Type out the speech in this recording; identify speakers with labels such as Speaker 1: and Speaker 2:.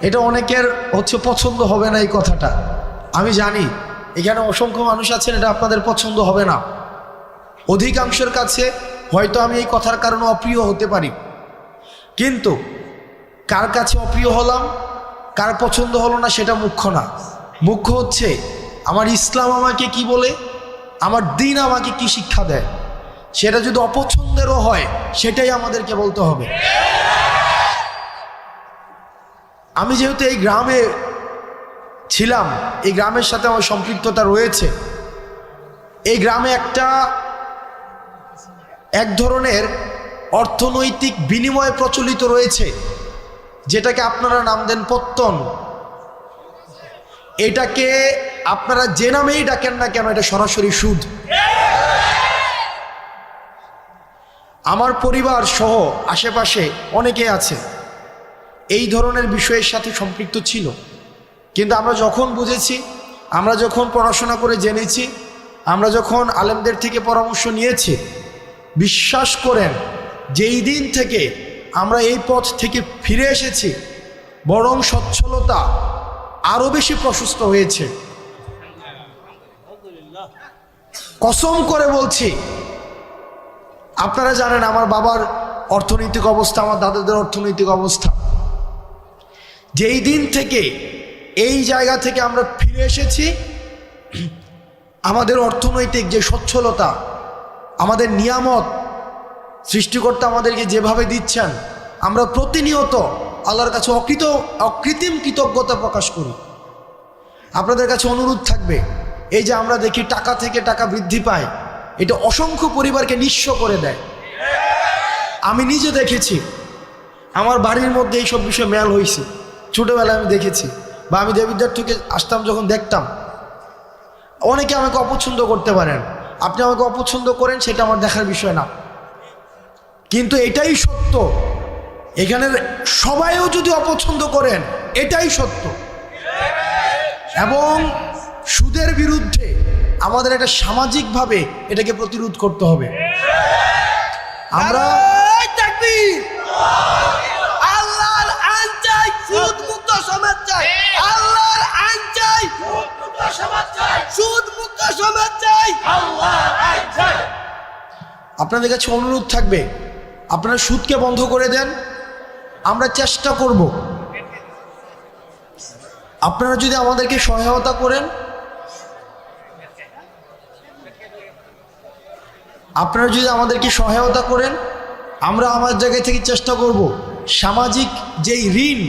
Speaker 1: এটা অনেকের পছন্দ হবে না এই কথাটা, আমি জানি। এখানে অসংখ্য মানুষ আছেন, এটা আপনাদের পছন্দ হবে না। অধিকাংশের কাছে হয়তো আমি এই কথার কারণে অপ্রিয় হতে পারি, কিন্তু কার কাছে অপ্রিয় হলাম, কার পছন্দ হলো না সেটা মুখ্য না। মুখ্য হচ্ছে আমার ইসলাম আমাকে কি বলে, আমার দ্বীন আমাকে কি শিক্ষা দেয়। সেটা যদি অপছন্দেরও হয় সেটাই আমাদেরকে বলতে হবে। আমি যেহেতু এই গ্রামে ছিলাম, এই গ্রামের সাথে আমার সম্পৃক্ততা রয়েছে। এই গ্রামে এক ধরনের অর্থনৈতিক বিনিময় প্রচলিত রয়েছে, যেটাকে আপনারা নাম দেন পত্তন। এটাকে আপনারা যে নামেই ডাকেন না কেন, এটা সরাসরি সুদ। আমার পরিবার সহ আশেপাশে অনেকে আছে এই ধরনের বিষয়ের সাথে সম্পৃক্ত ছিল, কিন্তু আমরা যখন বুঝেছি, আমরা যখন পড়াশোনা করে জেনেছি, আমরা যখন আলেমদের থেকে পরামর্শ নিয়েছি, বিশ্বাস করেন যেই দিন থেকে আমরা এই পথ থেকে ফিরে এসেছি, বরং সচ্ছলতা আরো বেশি প্রশস্ত হয়েছে। কসম করে বলছি, আপনারা জানেন আমার বাবার অর্থনৈতিক অবস্থা, আমার দাদাদের অর্থনৈতিক অবস্থা। যেই দিন থেকে এই জায়গা থেকে আমরা ফিরে এসেছি, আমাদের অর্থনৈতিক যে সচ্ছলতা, আমাদের নিয়ামত সৃষ্টিকর্তা আমাদেরকে যেভাবে দিচ্ছেন, আমরা প্রতিনিয়ত আল্লাহর কাছে অকৃত্রিম কৃতজ্ঞতা প্রকাশ করি। আপনাদের কাছে অনুরোধ থাকবে, এই যে আমরা দেখি টাকা থেকে টাকা বৃদ্ধি পায়, এটা অসংখ্য পরিবারকে নিঃস্ব করে দেয়। আমি নিজে দেখেছি, আমার বাড়ির মধ্যে এইসব বিষয়ে মেল হয়েছে, ছোটোবেলায় আমি দেখেছি, বা আমি দেবিদ্বার থেকে আসতাম যখন দেখতাম। অনেকে আমাকে অপছন্দ করতে পারেন, আপনি আমাকে অপছন্দ করেন, সেটা আমার দেখার বিষয় না, কিন্তু এটাই সত্য। এখানের সবাইও যদি অপছন্দ করেন, এটাই সত্য। এবং সুদের বিরুদ্ধে আমাদের এটা সামাজিকভাবে এটাকে প্রতিরোধ করতে হবে। আমরা
Speaker 2: আল্লাহর আইন চাই, সুদ মুক্ত সমাজ চাই। আল্লাহর আইন চাই, সুদ মুক্ত সমাজ চাই। আল্লাহর আইন চাই।
Speaker 1: আপনাদের কাছে অনুরোধ থাকবে, আপনারা সুদকে বন্ধ করে দেন। আমরা চেষ্টা করব, আপনারা যদি আমাদেরকে সহায়তা করেন, আমরা আমার জায়গা থেকে চেষ্টা করব সামাজিক যেই ঋণ